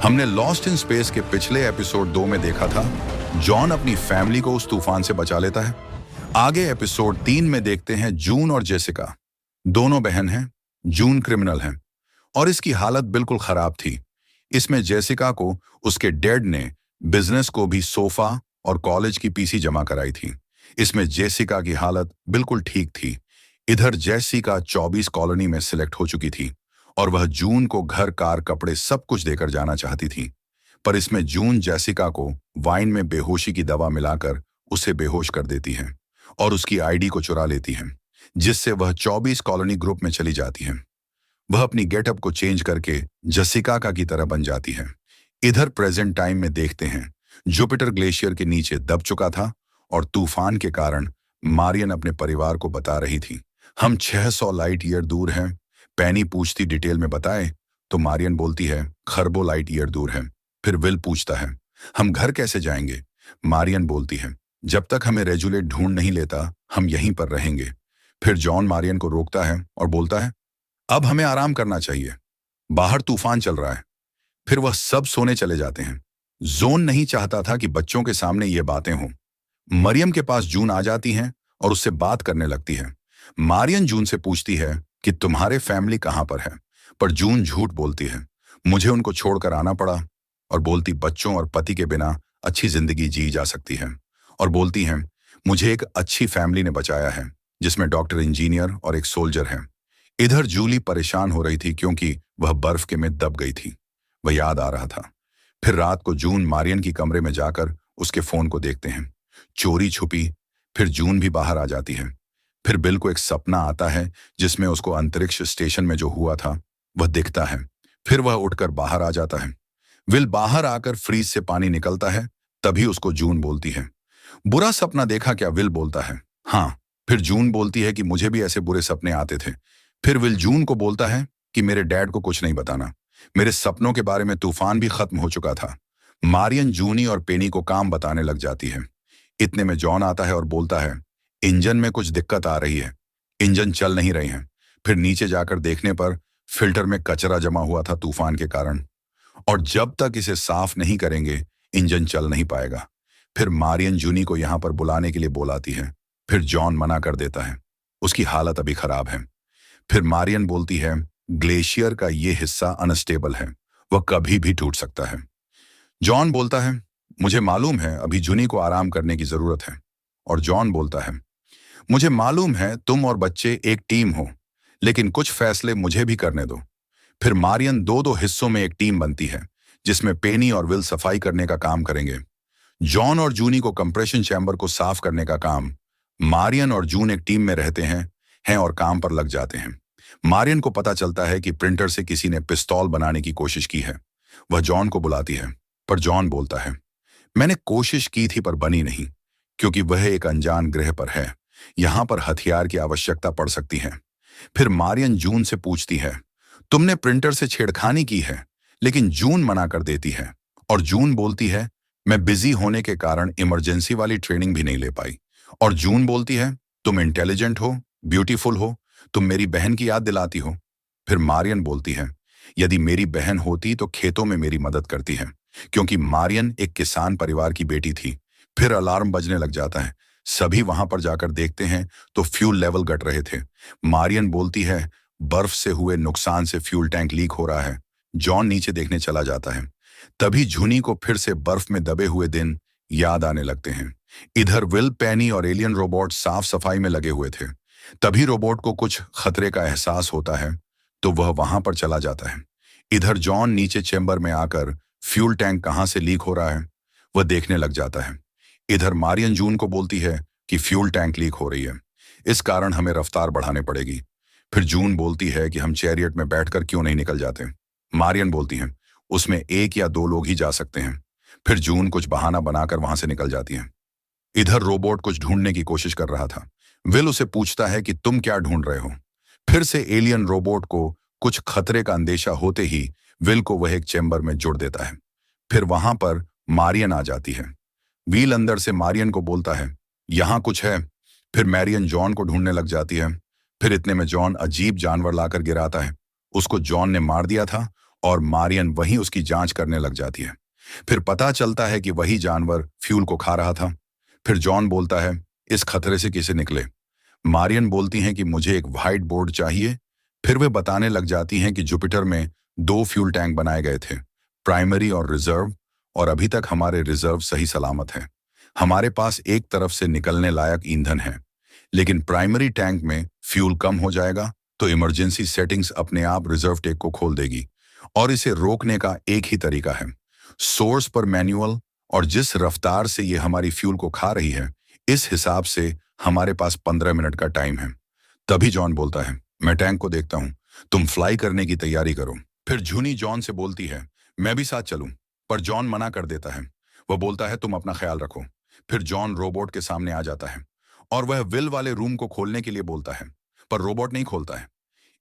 हमने lost in space के पिछले एपिसोड 2 में देखा था जॉन अपनी फैमिली को उस तूफान से बचा लेता है। आगे एपिसोड 3 में देखते हैं जून और जेसिका। दोनों बहन हैं। जून क्रिमिनल है और इसकी हालत बिल्कुल खराब थी। इसमें जेसिका को उसके डैड ने बिजनेस को भी सोफा और कॉलेज की पीसी जमा कराई थी। इसमें जेसिका की हालत बिल्कुल ठीक थी। इधर जेसिका 24 कॉलोनी में सिलेक्ट हो चुकी थी और वह जून को घर, कार, कपड़े सब कुछ देकर जाना चाहती थी। पर इसमें जून जेसिका को वाइन में बेहोशी की दवा मिलाकर उसे बेहोश कर देती है और उसकी आईडी को चुरा लेती है, जिससे वह 24 कॉलोनी ग्रुप में चली जाती है। वह अपनी गेटअप को चेंज करके जेसिका की तरह बन जाती है। इधर प्रेजेंट टाइम में देखते हैं जुपिटर ग्लेशियर के नीचे दब चुका था और तूफान के कारण मारियन अपने परिवार को बता रही थी हम 600 लाइट ईयर दूर हैं। पैनी पूछती डिटेल में बताए तो मारियन बोलती है खरबों लाइट ईयर दूर है। फिर विल पूछता है हम घर कैसे जाएंगे। मारियन बोलती है जब तक हमें रेजुलेट ढूंढ नहीं लेता हम यहीं पर रहेंगे। फिर जॉन मारियन को रोकता है और बोलता है अब हमें आराम करना चाहिए, बाहर तूफान चल रहा है। फिर वह सब सोने चले जाते हैं। जोन नहीं चाहता था कि बच्चों के सामने ये बातें हों। मरियम के पास जून आ जाती है और उससे बात करने लगती है। मारियन जून से पूछती है कि तुम्हारे फैमिली कहाँ पर है, पर जून झूठ बोलती है। मुझे उनको छोड़कर आना पड़ा और बोलती बच्चों और पति के बिना अच्छी जिंदगी जी जा सकती है। और बोलती है मुझे एक अच्छी फैमिली ने बचाया है जिसमें डॉक्टर, इंजीनियर और एक सोल्जर है। इधर जूली परेशान हो रही थी क्योंकि वह बर्फ के में दब गई थी। वह याद आ रहा था। फिर रात को जून मारियन की कमरे में जाकर उसके फोन को देखते हैं, चोरी छुपी। फिर जून भी बाहर आ जाती है। फिर बिल को एक सपना आता है जिसमें उसको अंतरिक्ष स्टेशन में जो हुआ था वह दिखता है। फिर वह उठकर बाहर आ जाता है। विल बाहर आकर फ्रीज से पानी निकलता है। तभी उसको जून बोलती है बुरा सपना देखा क्या। विल बोलता है हाँ। फिर जून बोलती है कि मुझे भी ऐसे बुरे सपने आते थे। फिर विल जून को बोलता है कि मेरे डैड को कुछ नहीं बताना, मेरे सपनों के बारे में तूफान भी खत्म हो चुका था। मारियन जूनी और पेनी को काम बताने लग जाती है। इतने में जॉन आता है और बोलता है इंजन में कुछ दिक्कत आ रही है, इंजन चल नहीं रहे हैं। फिर नीचे जाकर देखने पर फिल्टर में कचरा जमा हुआ था तूफान के कारण, और जब तक इसे साफ नहीं करेंगे इंजन चल नहीं पाएगा। फिर मारियन जूनी को यहां पर बुलाने के लिए बुलाती है। फिर जॉन मना कर देता है, उसकी हालत अभी खराब है। फिर मारियन बोलती है ग्लेशियर का ये हिस्सा अनस्टेबल है, वह कभी भी टूट सकता है। जॉन बोलता है मुझे मालूम है अभी जूनी को आराम करने की जरूरत है। और जॉन बोलता है मुझे मालूम है तुम और बच्चे एक टीम हो, लेकिन कुछ फैसले मुझे भी करने दो। फिर मारियन दो हिस्सों में एक टीम बनती है जिसमें पेनी और विल सफाई करने का काम करेंगे। जॉन और जूनी को कंप्रेशन चैम्बर को साफ करने का काम। मारियन और जून एक टीम में रहते हैं और काम पर लग जाते हैं। मारियन को पता चलता है कि प्रिंटर से किसी ने पिस्तौल बनाने की कोशिश की है। वह जॉन को बुलाती है, पर जॉन बोलता है मैंने कोशिश की थी पर बनी नहीं, क्योंकि वह एक अनजान ग्रह पर है। यहां पर हथियार की आवश्यकता पड़ सकती है। फिर मारियन जून से पूछती है तुमने प्रिंटर से छेड़खानी की है, लेकिन जून मना कर देती है। और जून बोलती है मैं बिजी होने के कारण इमरजेंसी वाली ट्रेनिंग भी नहीं ले पाई। और जून बोलती है तुम इंटेलिजेंट हो, ब्यूटीफुल हो, तुम मेरी बहन की याद दिलाती हो। फिर मारियन बोलती है यदि मेरी बहन होती तो खेतों में मेरी मदद करती है, क्योंकि मारियन एक किसान परिवार की बेटी थी। फिर अलार्म बजने लग जाता है। सभी वहां पर जाकर देखते हैं तो फ्यूल लेवल घट रहे थे। मारियन बोलती है बर्फ से हुए नुकसान से फ्यूल टैंक लीक हो रहा है। जॉन नीचे देखने चला जाता है। तभी जूनी को फिर से बर्फ में दबे हुए दिन याद आने लगते हैं। इधर विल, पेनी और एलियन रोबोट साफ सफाई में लगे हुए थे। तभी रोबोट को कुछ खतरे का एहसास होता है तो वह वहां पर चला जाता है। इधर जॉन नीचे चेंबर में आकर फ्यूल टैंक कहां से लीक हो रहा है वह देखने लग जाता है। इधर मारियन जून को बोलती है कि फ्यूल टैंक लीक हो रही है, इस कारण हमें रफ्तार बढ़ाने पड़ेगी। फिर जून बोलती है कि हम चैरियट में बैठकर क्यों नहीं निकल जाते। मारियन बोलती है उसमें 1 या 2 लोग ही जा सकते हैं। फिर जून कुछ बहाना बनाकर वहां से निकल जाती है। इधर रोबोट कुछ ढूंढने की कोशिश कर रहा था। विल उसे पूछता है कि तुम क्या ढूंढ रहे हो। फिर से एलियन रोबोट को कुछ खतरे का अंदेशा होते ही विल को वह एक चेंबर में जोड़ देता है। फिर वहां पर मारियन आ जाती है। विल अंदर से मारियन को बोलता है यहां कुछ है। फिर मैरियन जॉन को ढूंढने लग जाती है। फिर इतने में जॉन अजीब जानवर लाकर गिराता है। उसको जॉन ने मार दिया था और मारियन वहीं उसकी जांच करने लग जाती है। फिर पता चलता है कि वही जानवर फ्यूल को खा रहा था। फिर जॉन बोलता है, इस खतरे से कैसे निकले? मारियन बोलती हैं कि मुझे एक व्हाइट बोर्ड चाहिए। फिर वे बताने लग जाती हैं कि जुपिटर में 2 फ्यूल टैंक बनाए गए थे, प्राइमरी और रिजर्व, और अभी तक हमारे रिजर्व सही सलामत हैं। हमारे पास एक तरफ से निकलने लायक ईंधन है, लेकिन प्राइमरी टैंक में फ्यूल कम हो जाएगा तो इमरजेंसी सेटिंग्स अपने आप रिजर्व टैंक को खोल देगी, और इसे रोकने का एक ही तरीका है, सोर्स पर मैनुअल, और जिस रफ्तार से ये हमारी फ्यूल को खा रही है, इस हिसाब से हमारे पास 15 मिनट का टाइम है। तभी जॉन बोलता है, मैं टैंक को देखता हूँ, तुम फ्लाई करने की तैयारी करो। फिर जूनी जॉन से बोलती है, मैं भी साथ चलूं, पर जॉन मना कर देता है। वह बोलता है, तुम अपना ख्याल रखो। फिर जॉन रोबोट के सामने आ जाता है और वह विल वाले रूम को खोलने के लिए बोलता है, पर रोबोट नहीं खोलता है।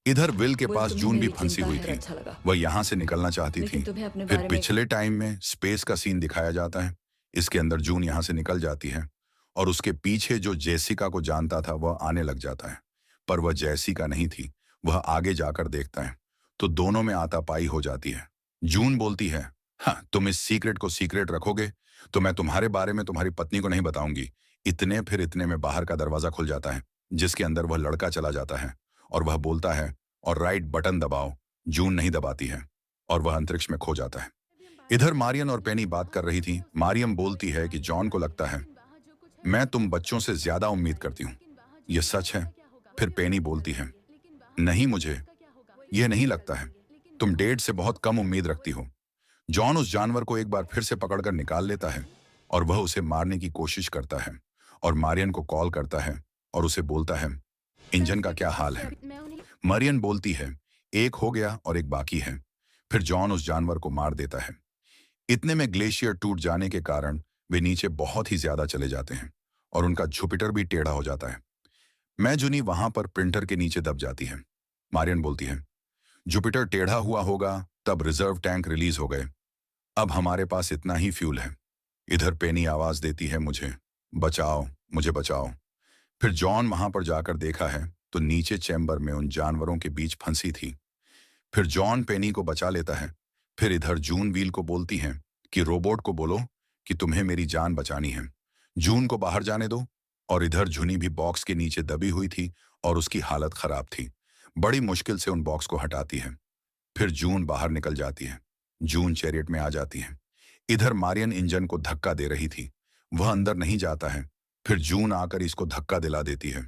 इधर विल के विल, पास तुम्हें जून भी मेरी फंसी चिंता हुई है, थी। अच्छा लगा। वह यहाँ से निकलना चाहती लेकिन थी। तुम्हें अपने फिर बारे में पिछले टाइम में स्पेस का सीन दिखाया जाता है। इसके अंदर जून यहाँ से निकल जाती है और उसके पीछे जो जेसिका को जानता था वह आने लग जाता है, पर वह जेसिका नहीं थी। वह आगे जाकर देखता है तो दोनों में आतापाई हो जाती है। जून बोलती है, हाँ, तुम इस सीक्रेट को सीक्रेट रखोगे तो मैं तुम्हारे बारे में तुम्हारी पत्नी को नहीं बताऊंगी। इतने में बाहर का दरवाजा खुल जाता है, जिसके अंदर वह लड़का चला जाता है, और वह बोलता है, और राइट बटन दबाओ। जून नहीं दबाती है और वह अंतरिक्ष में खो जाता है। इधर मारियन और पेनी बात कर रही थी। मारियम बोलती है कि जॉन को लगता है, मैं तुम बच्चों से ज्यादा उम्मीद करती हूँ, यह सच है? फिर पेनी बोलती है, नहीं, मुझे यह नहीं लगता है, तुम डेड से बहुत कम उम्मीद रखती हो। जॉन उस जानवर को एक बार फिर से पकड़कर निकाल लेता है और वह उसे मारने की कोशिश करता है, और मारियन को कॉल करता है और उसे बोलता है, इंजन का क्या हाल है? मरियन बोलती है, एक हो गया और एक बाकी है। फिर जॉन उस जानवर को मार देता है। इतने में ग्लेशियर टूट जाने के कारण वे नीचे बहुत ही ज्यादा चले जाते हैं और उनका जुपिटर भी टेढ़ा हो जाता है। मैं जुनी वहां पर प्रिंटर के नीचे दब जाती है। मारियन बोलती है, जुपिटर टेढ़ा हुआ होगा तब रिजर्व टैंक रिलीज हो गए, अब हमारे पास इतना ही फ्यूल है। इधर पेनी आवाज देती है, मुझे बचाओ, मुझे बचाओ। फिर जॉन वहां पर जाकर देखा है तो नीचे चैम्बर में उन जानवरों के बीच फंसी थी। फिर जॉन पेनी को बचा लेता है। फिर इधर जून व्हील को बोलती हैं कि रोबोट को बोलो कि तुम्हें मेरी जान बचानी है, जून को बाहर जाने दो। और इधर जुनी भी बॉक्स के नीचे दबी हुई थी और उसकी हालत खराब थी। बड़ी मुश्किल से उन बॉक्स को हटाती है। फिर जून बाहर निकल जाती है। जून चैरियट में आ जाती है। इधर मारियन इंजन को धक्का दे रही थी, वह अंदर नहीं जाता है। फिर जून आकर इसको धक्का दिला देती है,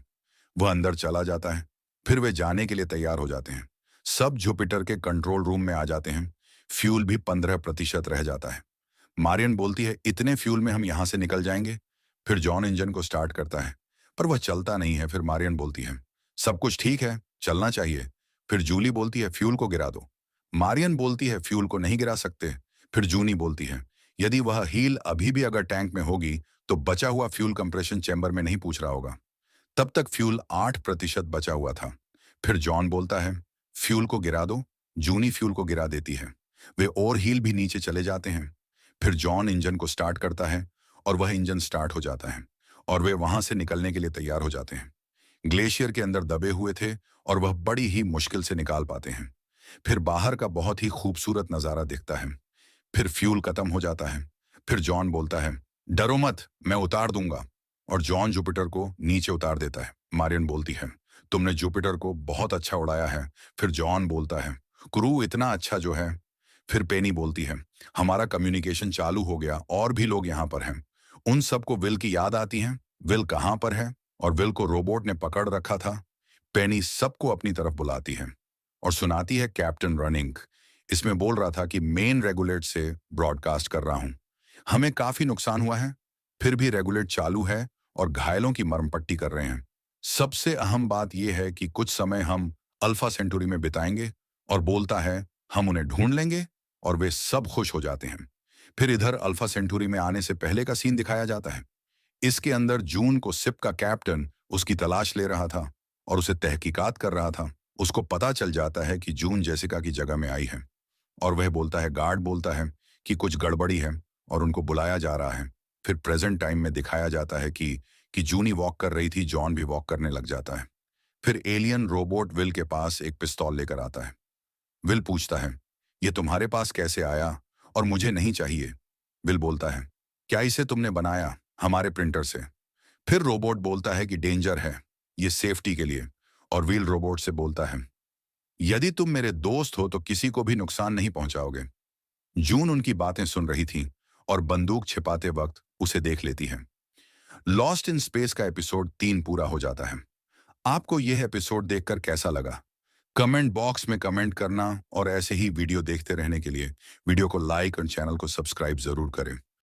वह अंदर चला जाता है। फिर वे जाने के लिए तैयार हो जाते हैं। सब जुपिटर के कंट्रोल रूम में आ जाते हैं। फ्यूल भी 15% रह जाता है। मारियन बोलती है, इतने फ्यूल में हम यहां से निकल जाएंगे? फिर जॉन इंजन को स्टार्ट करता है, पर वह चलता नहीं है। फिर मारियन बोलती है, सब कुछ ठीक है, चलना चाहिए। फिर जूली बोलती है, फ्यूल को गिरा दो। मारियन बोलती है, फ्यूल को नहीं गिरा सकते। फिर जूनी बोलती है, यदि वह हील अभी भी अगर टैंक में होगी तो बचा हुआ फ्यूल कंप्रेशन चैम्बर में नहीं पूछ रहा होगा। तब तक फ्यूल 8% बचा हुआ था। फिर जॉन बोलता है, फ्यूल को गिरा दो। जूनी फ्यूल को गिरा देती है। वे और हील भी नीचे चले जाते हैं। फिर जॉन इंजन को स्टार्ट करता है और वह इंजन स्टार्ट हो जाता है और वे वहां से निकलने के लिए तैयार हो जाते हैं। ग्लेशियर के अंदर दबे हुए थे और वह बड़ी ही मुश्किल से निकाल पाते हैं। फिर बाहर का बहुत ही खूबसूरत नजारा दिखता है। फिर फ्यूल खत्म हो जाता है। फिर जॉन बोलता है, डरो मत, मैं उतार दूंगा। और जॉन जुपिटर को नीचे उतार देता है। मारियन बोलती है, तुमने जुपिटर को बहुत अच्छा उड़ाया है। फिर जॉन बोलता है, क्रू इतना अच्छा जो है। फिर पेनी बोलती है, हमारा कम्युनिकेशन चालू हो गया और भी लोग यहाँ पर हैं। उन सबको विल की याद आती है, विल कहाँ पर है, और विल को रोबोट ने पकड़ रखा था। पेनी सबको अपनी तरफ बुलाती है और सुनाती है कैप्टन रनिंग। इसमें बोल रहा था कि मेन रेगुलेट से ब्रॉडकास्ट कर रहा हूं, हमें काफी नुकसान हुआ है, फिर भी रेगुलेट चालू है और घायलों की मरहम पट्टी कर रहे हैं। सबसे अहम बात यह है कि कुछ समय हम अल्फा सेंचुरी में बिताएंगे, और बोलता है हम उन्हें ढूंढ लेंगे, और वे सब खुश हो जाते हैं। फिर इधर अल्फा सेंचुरी में आने से पहले का सीन दिखाया जाता है। इसके अंदर जून को सिप का कैप्टन उसकी तलाश ले रहा था और उसे तहकीकात कर रहा था। उसको पता चल जाता है कि जून जेसिका की जगह में आई है, और वह बोलता है, गार्ड बोलता है कि कुछ गड़बड़ी है और उनको बुलाया जा रहा है। फिर प्रेजेंट टाइम में दिखाया जाता है कि जूनी वॉक कर रही थी, जॉन भी वॉक करने लग जाता है। फिर एलियन रोबोट विल के पास एक पिस्तौल लेकर आता है। विल पूछता है, ये तुम्हारे पास कैसे आया और मुझे नहीं चाहिए। विल बोलता है, क्या इसे तुमने बनाया? हमारे प्रिंटर से। फिर रोबोट बोलता है कि डेंजर है, ये सेफ्टी के लिए। और व्हील रोबोट से बोलता है, यदि तुम मेरे दोस्त हो तो किसी को भी नुकसान नहीं पहुंचाओगे। जून उनकी बातें सुन रही थी और बंदूक छिपाते वक्त उसे देख लेती है। लॉस्ट इन स्पेस का एपिसोड 3 पूरा हो जाता है। आपको यह एपिसोड देखकर कैसा लगा? कमेंट बॉक्स में कमेंट करना और ऐसे ही वीडियो देखते रहने के लिए वीडियो को लाइक और चैनल को सब्सक्राइब जरूर करें।